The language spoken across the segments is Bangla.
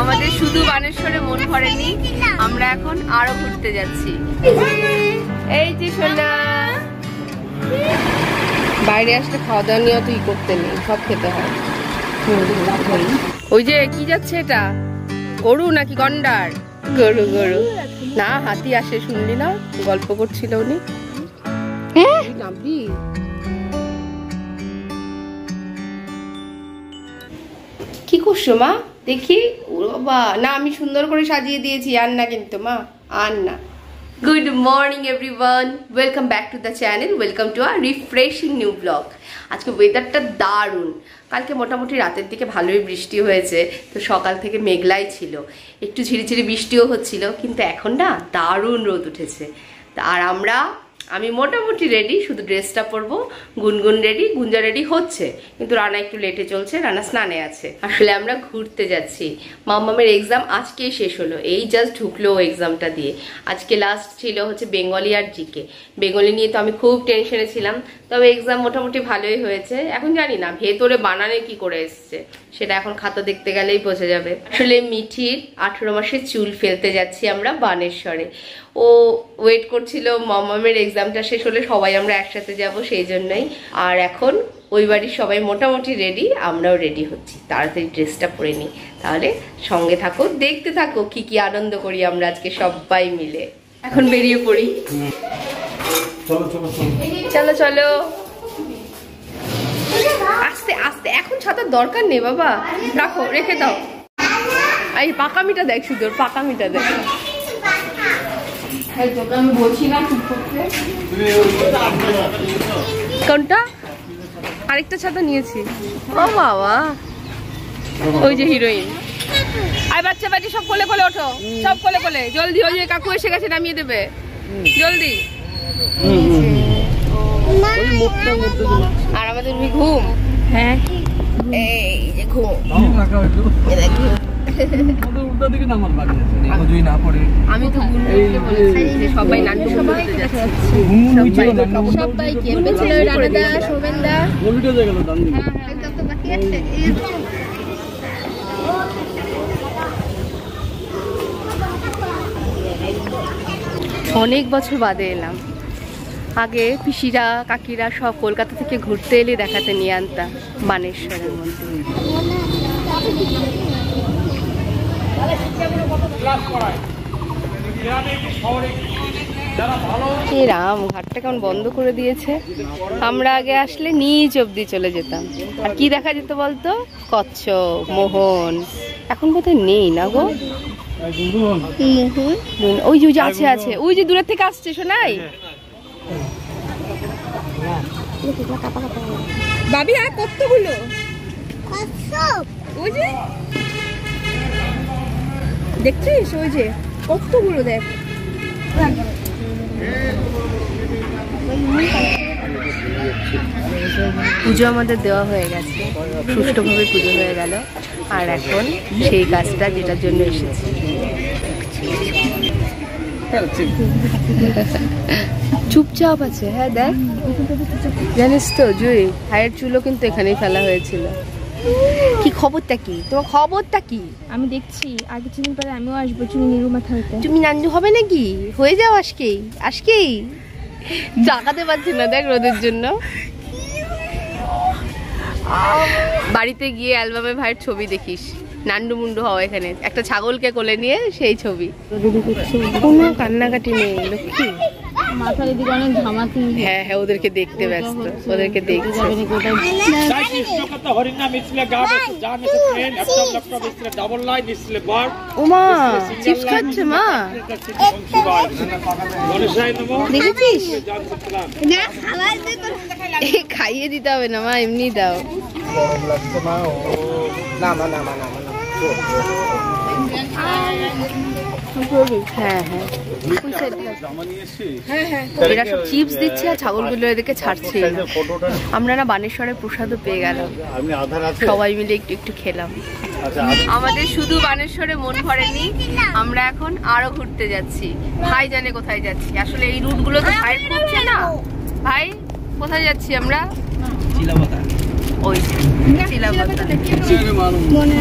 আমাদের শুধু বানেশ্বরে মন ভরেনি, আমরা এখন আরো ঘুরতে যাচ্ছি। এই যে সোনা, বাইরে আসলে খাওয়া দাওয়া নিয়ে অত ই করতে নেই, সব খেতে হয়। ওই যে কি যাচ্ছে এটা, গরু নাকি গন্ডার? গরু গরু না, হাতি আসে শুনলি না, গল্প করছিল উনি। কি করছো মা দেখি? বাবা না, আমি সুন্দর করে সাজিয়ে দিয়েছি, আর না কিন্তু মা, আর না। Good morning everyone, welcome back to the channel, welcome to our refreshing new blog. আজকে ওয়েদারটা দারুণ। কালকে মোটামুটি রাতের দিকে ভালোই বৃষ্টি হয়েছে, তো সকাল থেকে মেঘলাই ছিল, একটু ঝিরিঝিরি বৃষ্টিও হচ্ছিল, কিন্তু এখন না দারুণ রোদ উঠেছে। আর আমি মোটামুটি রেডি, শুধু ড্রেসটা পরবো। গুনগুন রেডি, গুঞ্জা রেডি হচ্ছে, কিন্তু রানা একটু লেটে চলছে, রানা স্নানে আছে। আসলে আমরা ঘুরতে যাচ্ছি। মাম্মামের এক্সাম আজকেই শেষ হলো, এই জাস্ট ঢুকলো এক্সামটা দিয়ে। আজকে লাস্ট ছিল হচ্ছে বেঙ্গলি আর জিকে। বেঙ্গলি নিয়ে তো আমি খুব টেনশনে ছিলাম, তবে এক্সাম মোটামুটি ভালোই হয়েছে। এখন জানি না ভেতরে বানানে কি করে এসছে, সেটা এখন খাতা দেখতে গেলেই বোঝা যাবে। আসলে মিঠির 18 মাসের চুল ফেলতে যাচ্ছি আমরা বানেশ্বরে। ও ওয়েট করছিল মাম্মামের এক্সামটা শেষ হলে সবাই আমরা একসাথে যাব, সেই জন্যই। আর এখন ওই বাড়ির সবাই মোটামুটি রেডি, আমরাও রেডি হচ্ছি। তাড়াতাড়ি ড্রেসটা পরে নিই, তাহলে সঙ্গে থাকো, দেখতে থাকো কি কি আনন্দ করি আমরা আজকে সবাই মিলে। এখন বেরিয়ে পড়ি, চলো চলো। আস্তে আস্তে, এখন ছাতার দরকার নেই বাবা, রাখো, রেখে দাও। এই পাকামিটা দেখ, সুন্দর পাকামিটা দেখ। আমি বলছি না ঠিক করতে। কোনটা? আরেকটা ছাতা নিয়েছি। ও বাবা, ওই যে হিরোইন। আর বাচ্চা বাচ্চা সব কোলে কোলে ওঠো, সব কোলে কোলে, জলদি। ওই যে কাকু এসে গেছে, নামিয়ে দেবে, জলদি। আর আমাদের ঘুম, হ্যাঁ এই যে ঘুম। আমি তো সবাই নানু অনেক বছর বাদে এলাম। আগে পিসিরা কাকিরা সব কলকাতা থেকে ঘুরতে এলে দেখাতে নিয়ে আনতাম বানেশ্বরের মধ্যে। রাম, ঘাটটা কেমন বন্ধ করে দিয়েছে। আমরা আগে আসলে নিচ অব্দি চলে যেতাম, আর কি দেখা যেত বলতো, কচ্ছপ, মোহন। এখন বোধহয় নেই না গো। ওই যে আছে আছে, ওই যে দূরের থেকে আসছে, শোনাই বাবি। আর কতগুলো ওই যে দেখছিস, ওই যে কতগুলো দেখ। পুজো আমাদের দেওয়া হয়ে গেছে, সুষ্ঠুভাবে পুজো হয়ে গেল। আর এখন সেই কাজটা যেটার জন্য এসেছি, চুপচাপ আছে। হ্যাঁ দেখ, জানিস তো জুই, ভাইয়ের চুলও কিন্তু এখানেই ফেলা হয়েছিল। কি খবরটা কি তোমার? খবরটা কি? আমি দেখছি আর কিছুদিন পরে আমিও আসবো চুনি নিরু মাথা হইতে। তুমি নাঞ্জু হবে নাকি? হয়ে যাও আজকেই, আজকেই। জাগাতে পারছি না দেখ রোদের জন্য। বাড়িতে গিয়ে অ্যালবামে ভাইয়ের ছবি দেখিস, নান্ডু মুন্ডু হওয়া, এখানে একটা ছাগলকে কোলে নিয়ে সেই ছবি। কোনো কান্নাকাটি নেই লক্ষ্মী, মাথার এদিকে অনেক ঝামাতি। হ্যাঁ হ্যাঁ, ওদেরকে দেখতে ব্যস্ত, ওদেরকে দেখছে। ওমা চিপস খাচ্ছে মা, দেখেছিস? খাইয়ে দিতে হবে না মা, এমনি দাও। হ্যাঁ হ্যাঁ, এরা সব চিপস দিচ্ছে আর ছাগলগুলো এদিকে ছাড়ছে। আমরা না বানেশ্বরের প্রসাদও পেয়ে গেলাম, সবাই মিলে একটু একটু খেলাম। আমাদের শুধু বানেশ্বরে মন ভরেনি, আমরা এখন আরো ঘুরতে যাচ্ছি। ভাই জানে কোথায় যাচ্ছি। আসলে এই রুটগুলো তো ভাইয়ের খুঁজছে না। ভাই কোথায় যাচ্ছি আমরা? ওই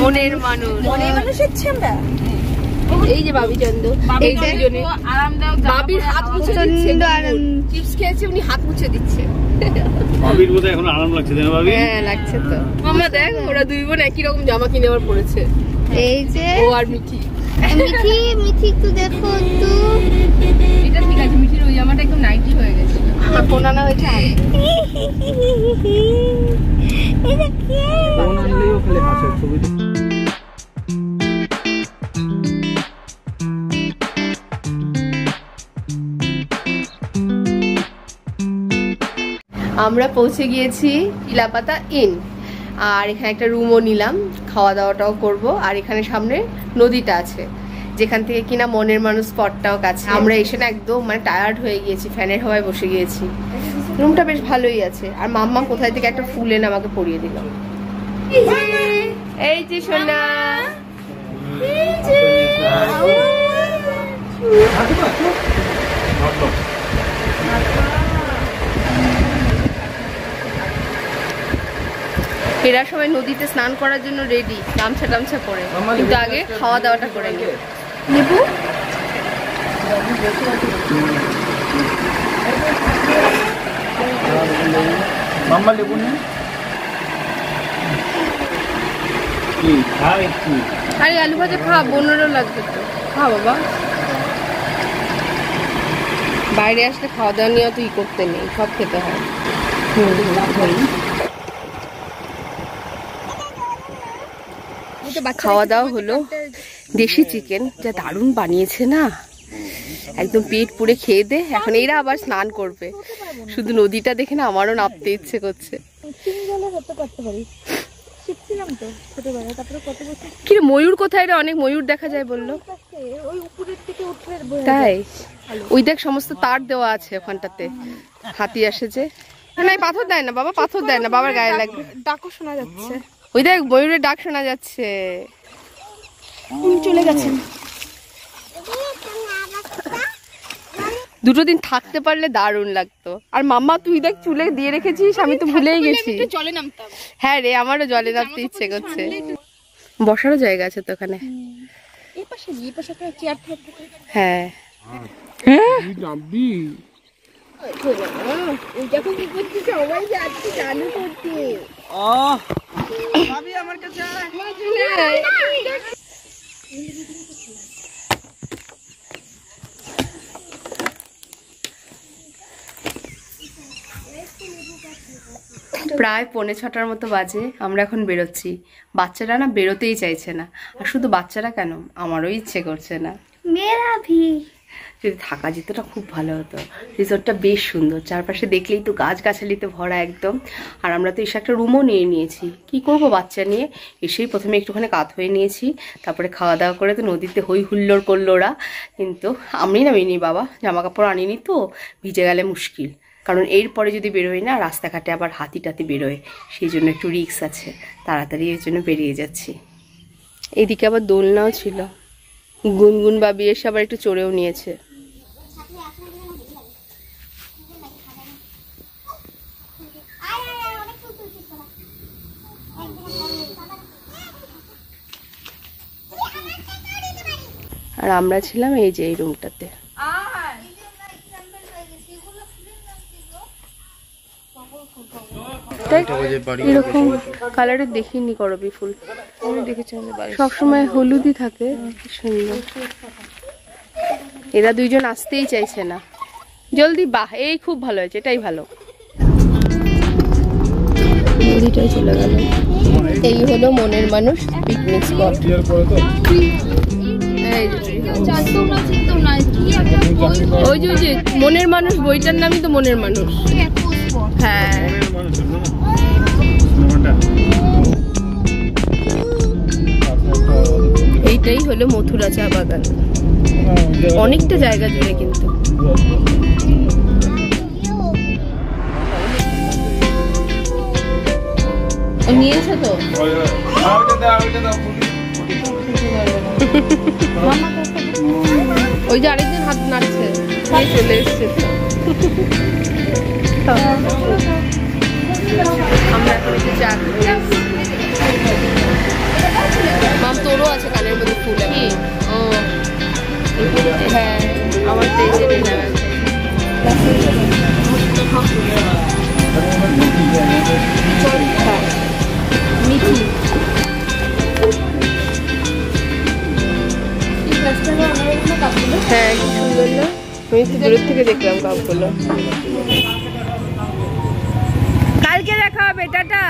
মনের মানুষ হচ্ছে আমরা এই যে বাবি চন্দ এই দুজনে বাবির হাত মুছে দিচ্ছে চিপস খেয়েছে উনি হাত মুছে দিচ্ছে বাবির বোধ এখন আরাম লাগছে না বাবি? হ্যাঁ লাগছে তো মামা দেখ ওরা দুই বোন একই রকম জামা কিনে আবার পরেছে এই যে ও আর মিঠি মিঠি একটু দেখো একটু এটা ঠিক আছে মিঠির ওই জামাটা একদম নাইটি হয়ে গেছে আর কোনানা হয়েছে এটা কি ফোন আনলেও খালি হাসে ছবি। আমরা পৌঁছে গিয়েছি ইলাপাতা ইন আর এখানে একটা রুমও নিলাম খাওয়া দাওয়াটাও করব আর এখানে সামনে নদীটা আছে যেখান থেকে কিনা মনের মানুষ স্পটটাও কাছে আমরা এসে না একদম মানে টায়ার্ড হয়ে গিয়েছি ফ্যানের হাওয়ায় বসে গিয়েছি রুমটা বেশ ভালোই আছে আর মাম্মা কোথায় থেকে একটা ফুল এনে আমাকে পরিয়ে দিল এই যে সোনা এরা সবাই নদীতে স্নান করার জন্য রেডি গামছা টামছা পরে কিন্তু আগে খাওয়া দাওয়াটা করে নিয়ে নেবু মাম্মা লেবু নে কি খাই কি আরে আলু ভাজা খা বোনেরও লাগবে তো খা বাবা বাইরে আসলে খাওয়া দাওয়া নিয়ে তো ই করতে নেই সব খেতে হয় খাওয়া দাওয়া হলো দেশি চিকেন যা দারুণ বানিয়েছে না একদম পেট পুড়ে খেয়ে দে এখন এরা আবার স্নান করবে শুধু নদীটা দেখে না আমারও নামতে ইচ্ছে করছে কি ময়ূর কোথায় রে অনেক ময়ূর দেখা যায় বললো তাই ওই দেখ সমস্ত তার দেওয়া আছে ওখানটাতে হাতি আসে যে না পাথর দেয় না বাবা পাথর দেয় না বাবার গায়ে লাগবে ডাকও শোনা যাচ্ছে ওই দেখ ময়ূরের ডাক শোনা যাচ্ছে চলে গেছেন দুটো দিন থাকতে পারলে দারুণ লাগতো আর মাম্মা তুই দেখ চুলে দিয়ে রেখেছিস আমি তো ভুলেই গেছি জলে নামতাম হ্যাঁ রে আমারও জলে নামতে ইচ্ছে করছে বসারও জায়গা আছে তো ওখানে এই পাশে একটা চেয়ার থাকবে হ্যাঁ নামবি আমার কাছে প্রায় 5:45 মতো বাজে আমরা এখন বেরোচ্ছি বাচ্চারা না বেরোতেই চাইছে না আর শুধু বাচ্চারা কেন আমারও ইচ্ছে করছে না মেরা ভি যদি থাকা যেত না খুব ভালো হতো রিসোর্টটা বেশ সুন্দর চারপাশে দেখলেই তো গাছগাছালিতে ভরা একদম আর আমরা তো এসে একটা রুমও নিয়ে নিয়েছি কি করব বাচ্চা নিয়ে এসেই প্রথমে একটুখানি কাত হয়ে নিয়েছি তারপরে খাওয়া দাওয়া করে তো নদীতে হই হুল্লোড় করলো ওরা কিন্তু আমি নামিনি বাবা জামা কাপড় আনিনি তো ভিজে গেলে মুশকিল কারণ এরপরে যদি বেরোই না রাস্তাঘাটে আবার হাতি টাতি বেরোয় সেই জন্য একটু রিস্ক আছে তাড়াতাড়ি এর জন্য বেরিয়ে যাচ্ছি এইদিকে আবার দোলনাও ছিল গুনগুন বাবি এসে আবার একটু চড়েও নিয়েছে আর আমরা ছিলাম এই যে এই রুমটাতে এরকম কালারের দেখিনি করবি ফুল সবসময় হলুদই থাকে সুন্দর এরা দুইজন আসতেই চাইছে না জলদি বাহ এই খুব ভালো হয়েছে এটাই ভালো নদীটাই চলে গেল এই হলো মনের মানুষ পিকনিক স্পট ওই যে মনের মানুষ বইটার নামই তো মনের মানুষ হ্যাঁ এইটাই হলো মথুরা চা বাগান অনেকটা জায়গা জুড়ে কিন্তু নিয়েছে তো ওই যে আরেকজন হাত নাড়ছে চলে এসছে আমরা এখন একটু চা মাম তোরও আছে কানের মধ্যে ফুল কি? ও হ্যাঁ, আমার তো এই যে নিলাম মিঠি হ্যাঁ, কি সুন্দর না? আমি একটু দূরের থেকে দেখলাম কাপগুলো। কালকে দেখা হবে, টাটা।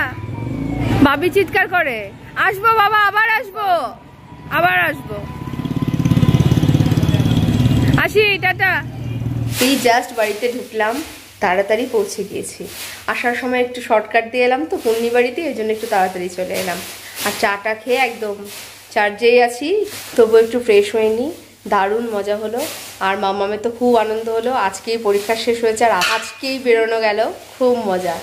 ভাবি চিৎকার করে, আসবো বাবা, আবার আসবো, আবার আসবো, আসি, টাটা। এই জাস্ট বাড়িতে ঢুকলাম, তাড়াতাড়ি পৌঁছে গিয়েছি। আসার সময় একটু শর্টকাট দিয়ে এলাম তো পূর্ণি বাড়িতে, ওই জন্য একটু তাড়াতাড়ি চলে এলাম। আর চাটা খেয়ে একদম চার্জেই আছি, তবু একটু ফ্রেশ হয়ে নিই। দারুণ মজা হলো, আর মামামে তো খুব আনন্দ হলো। আজকেই পরীক্ষা শেষ হয়েছে আর আজকেই বেরোনো গেল, খুব মজা।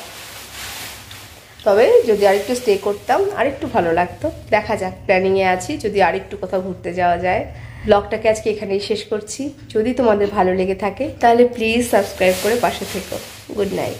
তবে যদি আরেকটু স্টে করতাম আরেকটু ভালো লাগতো। দেখা যাক, প্ল্যানিংয়ে আছি যদি আরেকটু কোথাও ঘুরতে যাওয়া যায়। ব্লগটাকে আজকে এখানেই শেষ করছি। যদি তোমাদের ভালো লেগে থাকে তাহলে প্লিজ সাবস্ক্রাইব করে পাশে থেকো। Good night.